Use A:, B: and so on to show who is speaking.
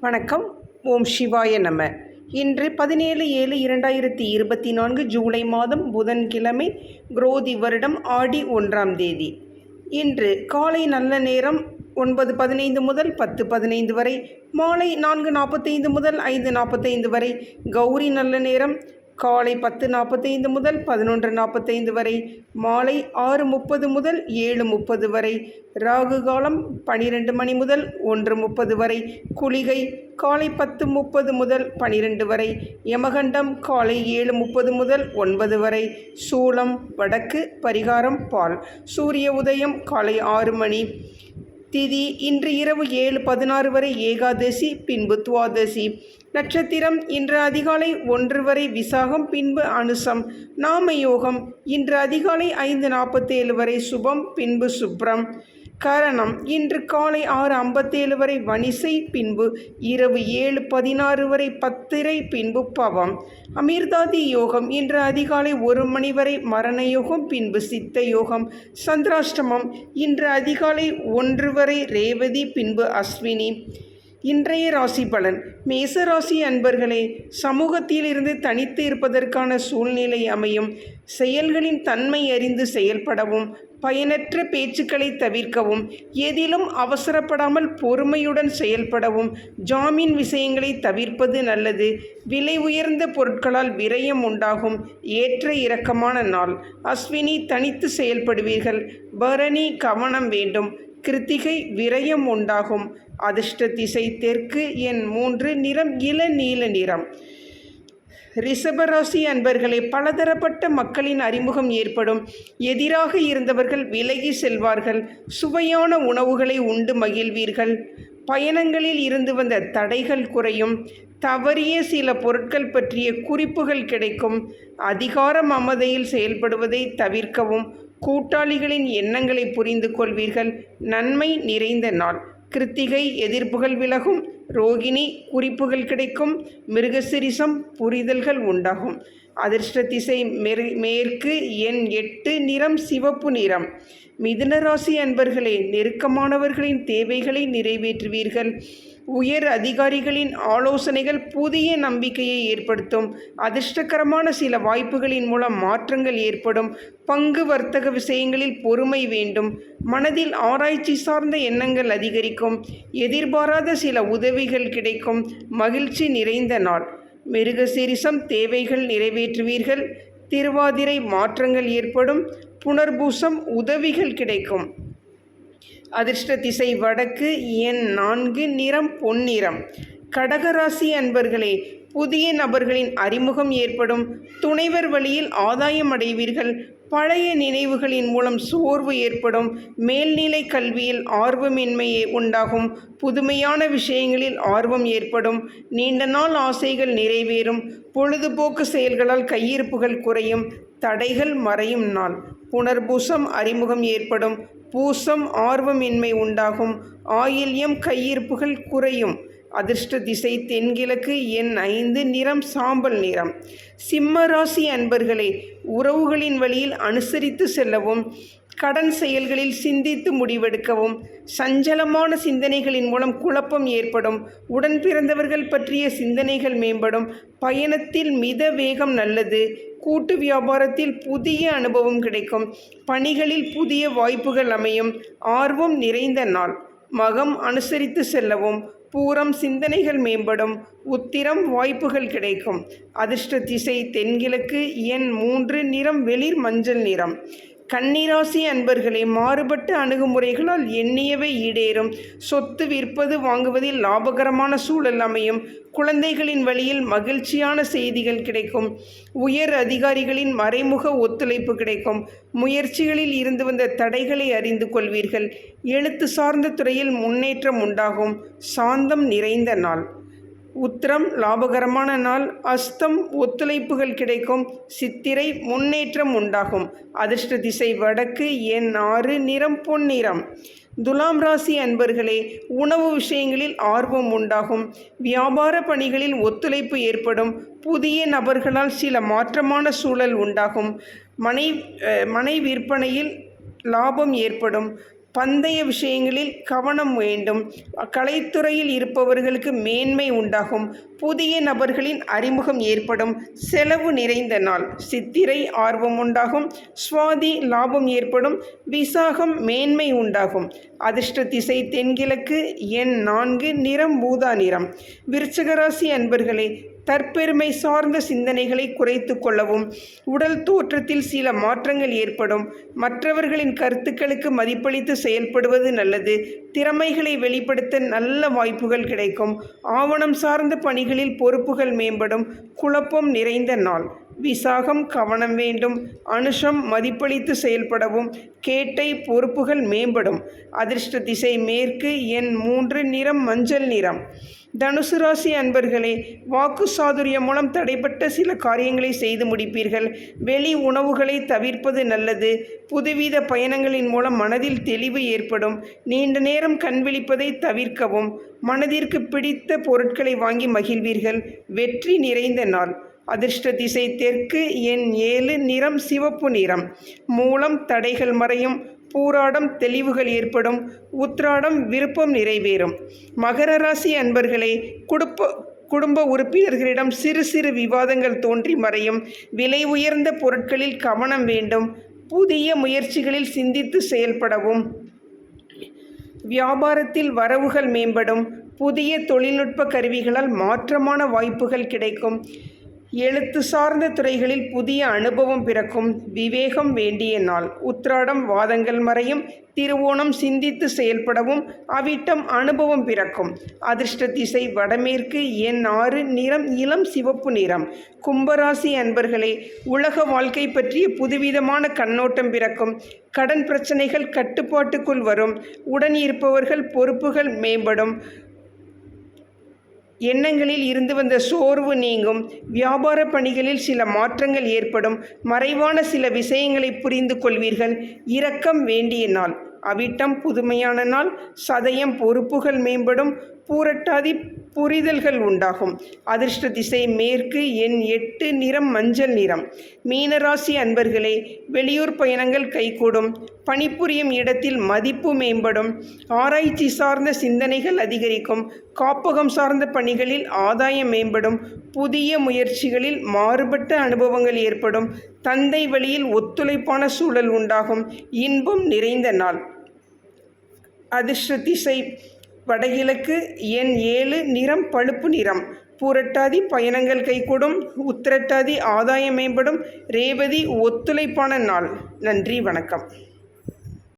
A: வணக்கம். ஓம் சிவாய நம. இன்று 17/7/2024 ஜூலை மாதம் புதன்கிழமை, குரோதி வருடம் ஆடி 1ஆம் தேதி. இன்று காலை நல்ல நேரம் 9:15 முதல் 10:15 வரை, மாலை 4:45 முதல் 5:45 வரை. கௌரி நல்ல நேரம் காலை 10:45 முதல் 11:45 வரை, மாலை 6:30 முதல் 7:30 வரை. ராகு காலம் 12 மணி முதல் 1:30 வரை. குளிகை காலை 10:30 முதல் 12 வரை. யமகண்டம் காலை 7:30 முதல் 9 வரை. சூலம் வடக்கு. பரிகாரம் பால். சூரிய உதயம் காலை 6 மணி. திதி இன்று இரவு 7:16 வரை ஏகாதசி, பின்பு துவாதசி. நட்சத்திரம் இன்று அதிகாலை 1 வரை விசாகம், பின்பு அனுசம். நாம யோகம் இன்று அதிகாலை 5:47 வரை சுபம், பின்பு சுப்ரம். கரணம் இன்று காலை 6:57 வரை வணிசை, பின்பு இரவு 7:16 வரை பத்திரை, பின்பு பவம். அமிர்தாதி யோகம் இன்று அதிகாலை 1 மணி வரை மரண யோகம், பின்பு சித்த யோகம். சந்திராஷ்டமம் இன்று அதிகாலை 1 வரை ரேவதி, பின்பு அஸ்வினி. இன்றைய ராசி பலன். மேசராசி அன்பர்களே, சமூகத்தில் இருந்து தனித்து இருப்பதற்கான சூழ்நிலை அமையும். செயல்களின் தன்மை அறிந்து செயல்படவும், பயனற்ற பேச்சுக்களை தவிர்க்கவும், எதிலும் அவசரப்படாமல் பொறுமையுடன் செயல்படவும், ஜாமீன் விஷயங்களை தவிர்ப்பது நல்லது. விலை உயர்ந்த பொருட்களால் விரயம் உண்டாகும். ஏற்ற இறக்கமான நாள். அஸ்வினி தனித்து செயல்படுவீர்கள். பரணி கவனம் வேண்டும். கிருத்திகை விரயம் உண்டாகும். அதிர்ஷ்ட திசை தெற்கு. எண் 3. நிறம் இளநீல நிறம். ரிஷபராசி அன்பர்களே, பலதரப்பட்ட மக்களின் அறிமுகம் ஏற்படும். எதிராக இருந்தவர்கள் விலகி செல்வார்கள். சுவையான உணவுகளை உண்டு மகிழ்வீர்கள். பயணங்களில் இருந்து வந்த தடைகள் குறையும். தவறிய சில பொருட்கள் பற்றிய குறிப்புகள் கிடைக்கும். அதிகார மமதையில் செயல்படுவதை தவிர்க்கவும். கூட்டாளிகளின் எண்ணங்களை புரிந்து கொள்வீர்கள். நன்மை நிறைந்த நாள். கிருத்திகை எதிர்ப்புகள் விலகும். ரோகிணி குறிப்புகள் கிடைக்கும். மிருகசிரிசம் புரிதல்கள் உண்டாகும். அதிர்ஷ்ட திசை மேற்கு. எண் 8. நிறம் சிவப்பு நிறம். மிதுன ராசி அன்பர்களே, நெருக்கமானவர்களின் தேவைகளை நிறைவேற்றுவீர்கள். உயர் அதிகாரிகளின் ஆலோசனைகள் புதிய நம்பிக்கையை ஏற்படுத்தும். அதிர்ஷ்டகரமான சில வாய்ப்புகளின் மூலம் மாற்றங்கள் ஏற்படும். பங்கு வர்த்தக விஷயங்களில் பொறுமை வேண்டும். மனதில் ஆராய்ச்சி சார்ந்த எண்ணங்கள் அதிகரிக்கும். எதிர்பாராத சில உதவிகள் கிடைக்கும். மகிழ்ச்சி நிறைந்த நாள். மிருகசீரிசம் தேவைகள் நிறைவேற்றுவீர்கள். திருவாதிரை மாற்றங்கள் ஏற்படும். புனர்பூசம் உதவிகள் கிடைக்கும். அதிர்ஷ்ட திசை வடக்கு. எண் 4. நிறம் பொன்னிறம். கடகராசி அன்பர்களே, புதிய நபர்களின் அறிமுகம் ஏற்படும். துணைவர் வழியில் ஆதாயம் அடைவீர்கள். பழைய நினைவுகளின் மூலம் சோர்வு ஏற்படும். மேல்நிலை கல்வியில் ஆர்வமின்மையே உண்டாகும். புதுமையான விஷயங்களில் ஆர்வம் ஏற்படும். நீண்ட நாள் ஆசைகள் நிறைவேறும். பொழுதுபோக்கு செயல்களால் கையிருப்புகள் குறையும். தடைகள் மறையும் நாள். புனர்பூசம் அறிமுகம் ஏற்படும். பூசம் ஆர்வமின்மை உண்டாகும். ஆயில்யம் கையிருப்புகள் குறையும். அதிர்ஷ்ட திசை தென்கிழக்கு. எண் 5. நிறம் சாம்பல் நிறம். சிம்ம ராசி அன்பர்களே, உறவுகளின் வழியில் அனுசரித்து செல்லவும். கடன் செயல்களில் சிந்தித்து முடிவெடுக்கவும். சஞ்சலமான சிந்தனைகளின் மூலம் குழப்பம் ஏற்படும். உடன் பிறந்தவர்கள் பற்றிய சிந்தனைகள் மேம்படும். பயணத்தில் மித வேகம் நல்லது. கூட்டு வியாபாரத்தில் புதிய அனுபவம் கிடைக்கும். பணிகளில் புதிய வாய்ப்புகள் அமையும். ஆர்வம் நிறைந்த நாள். மகம் அனுசரித்து செல்லவும். பூரம் சிந்தனைகள் மேம்படும். உத்திரம் வாய்ப்புகள் கிடைக்கும். அதிர்ஷ்ட திசை தென்கிழக்கு. எண் 3. நிறம் வெளிர் மஞ்சள் நிறம். கன்னிராசி அன்பர்களே, மாறுபட்ட அணுகுமுறைகளால் எண்ணியவை ஈடேறும். சொத்து விற்பது வாங்குவதில் லாபகரமான சூழல் அமையும். குழந்தைகளின் வழியில் மகிழ்ச்சியான செய்திகள் கிடைக்கும். உயர் அதிகாரிகளின் மறைமுக ஒத்துழைப்பு கிடைக்கும். முயற்சிகளில் இருந்து வந்த தடைகளை அறிந்து கொள்வீர்கள். எழுத்து சார்ந்த துறையில் முன்னேற்றம் உண்டாகும். சாந்தம் நிறைந்த நாள். உத்திரம் லாபகரமான நாள். அஸ்தம் ஒத்துழைப்புகள் கிடைக்கும். சித்திரை முன்னேற்றம் உண்டாகும். அதிர்ஷ்ட திசை வடக்கு. எண் 6. நிறம் பொன்னிறம். துலாம் ராசி அன்பர்களே, உணவு விஷயங்களில் ஆர்வம் உண்டாகும். வியாபார பணிகளில் ஒத்துழைப்பு ஏற்படும். புதிய நபர்களால் சில மாற்றமான சூழல் உண்டாகும். மனை விற்பனையில் லாபம் ஏற்படும். பந்தய விஷயங்களில் கவனம் வேண்டும். கலைத்துறையில் இருப்பவர்களுக்கு மேன்மை உண்டாகும். புதிய நபர்களின் அறிமுகம் ஏற்படும். செலவு நிறைந்த நாள். சித்திரை ஆர்வம் உண்டாகும். சுவாதி லாபம் ஏற்படும். விசாகம் மேன்மை உண்டாகும். அதிர்ஷ்ட திசை தென்கிழக்கு. எண் 4, நிறம் ஊதா நிறம். விருச்சிக ராசி அன்பர்களே, தற்பெருமை சார்ந்த சிந்தனைகளை குறைத்து கொள்ளவும். உடல் தோற்றத்தில் சில மாற்றங்கள் ஏற்படும். மற்றவர்களின் கருத்துக்களுக்கு மதிப்பளித்து செயல்படுவது நல்லது. திறமைகளை வெளிப்படுத்த நல்ல வாய்ப்புகள் கிடைக்கும். ஆவணம் சார்ந்த பணிகளில் பொறுப்புகள் மேம்படும். குழப்பம் நிறைந்த நாள். விசாகம் கவனம் வேண்டும். அனுஷம் மதிப்பளித்து செயல்படவும். கேட்டை பொறுப்புகள் மேம்படும். அதிர்ஷ்ட திசை மேற்கு. எண் 3, நிறம் மஞ்சள் நிறம். தனுசு ராசி அன்பர்களே, வாக்கு சாதுரியம் மூலம் தடைப்பட்ட சில காரியங்களை செய்து முடிப்பீர்கள். வெளி உணவுகளை தவிர்ப்பது நல்லது. புதுவித பயணங்களின் மூலம் மனதில் தெளிவு ஏற்படும். நீண்ட நேரம் கண் விழிப்பதை தவிர்க்கவும். மனதிற்கு பிடித்த பொருட்களை வாங்கி மகிழ்வீர்கள். வெற்றி நிறைந்த நாள். அதிர்ஷ்ட திசை தெற்கு. எண் 7, நிறம் சிவப்பு நிறம். மூலம் தடைகள் மறையும். பூராடம் தெளிவுகள் ஏற்படும். உத்திராடம் விருப்பம் நிறைவேறும். மகர ராசி அன்பர்களே, குடும்ப உறுப்பினர்களிடம் சிறு சிறு விவாதங்கள் தோன்றி மறையும். விலை உயர்ந்த பொருட்களில் கவனம் வேண்டும். புதிய முயற்சிகளில் சிந்தித்து செயல்படவும். வியாபாரத்தில் வரவுகள் மேம்படும். புதிய தொழில்நுட்ப கருவிகளால் மாற்றமான வாய்ப்புகள் கிடைக்கும். எழுத்து சார்ந்த துறைகளில் புதிய அனுபவம் பிறக்கும். விவேகம் வேண்டிய நாள். உத்திராடம் வாதங்கள் மறையும். திருவோணம் சிந்தித்து செயல்படவும். அவிட்டம் அனுபவம் பிறக்கும். அதிர்ஷ்ட திசை வடமேற்கு. எண் 6, நிறம் இளம் சிவப்பு நிறம். கும்பராசி அன்பர்களே, உலக வாழ்க்கை பற்றிய புதுவிதமான கண்ணோட்டம் பிறக்கும். கடன் பிரச்சனைகள் கட்டுப்பாட்டுக்குள் வரும். உடன் இருப்பவர்கள் பொறுப்புகள் மேம்படும். எண்ணங்களில் இருந்து வந்த சோர்வு நீங்கும். வியாபார பணிகளில் சில மாற்றங்கள் ஏற்படும். மறைவான சில விஷயங்களை புரிந்து கொள்வீர்கள். இரக்கம் வேண்டிய நாள். அவிட்டம் புதுமையான நாள். சதயம் பொறுப்புகள் மேம்படும். பூரட்டாதி புரிதல்கள் உண்டாகும். அதிர்ஷ்ட திசை மேற்கு. எண் 8, நிறம் மஞ்சள் நிறம். மீனராசி அன்பர்களே, வெளியூர் பயணங்கள் கைகூடும். பணிபுரியும் இடத்தில் மதிப்பு மேம்படும். ஆராய்ச்சி சார்ந்த சிந்தனைகள் அதிகரிக்கும். காப்பகம் சார்ந்த பணிகளில் ஆதாயம் மேம்படும். புதிய முயற்சிகளில் மாறுபட்ட அனுபவங்கள் ஏற்படும். தந்தை வழியில் ஒத்துழைப்பான சூழல் உண்டாகும். இன்பம் நிறைந்த நாள். அதிர்ஷ்ட திசை வடகிழக்கு. எண் 7, நிறம் பழுப்பு நிறம். பூரட்டாதி பயணங்கள் கைகூடும். உத்திரட்டாதி ஆதாயம் மேம்படும். ரேவதி ஒத்துழைப்பான நாள். நன்றி, வணக்கம்.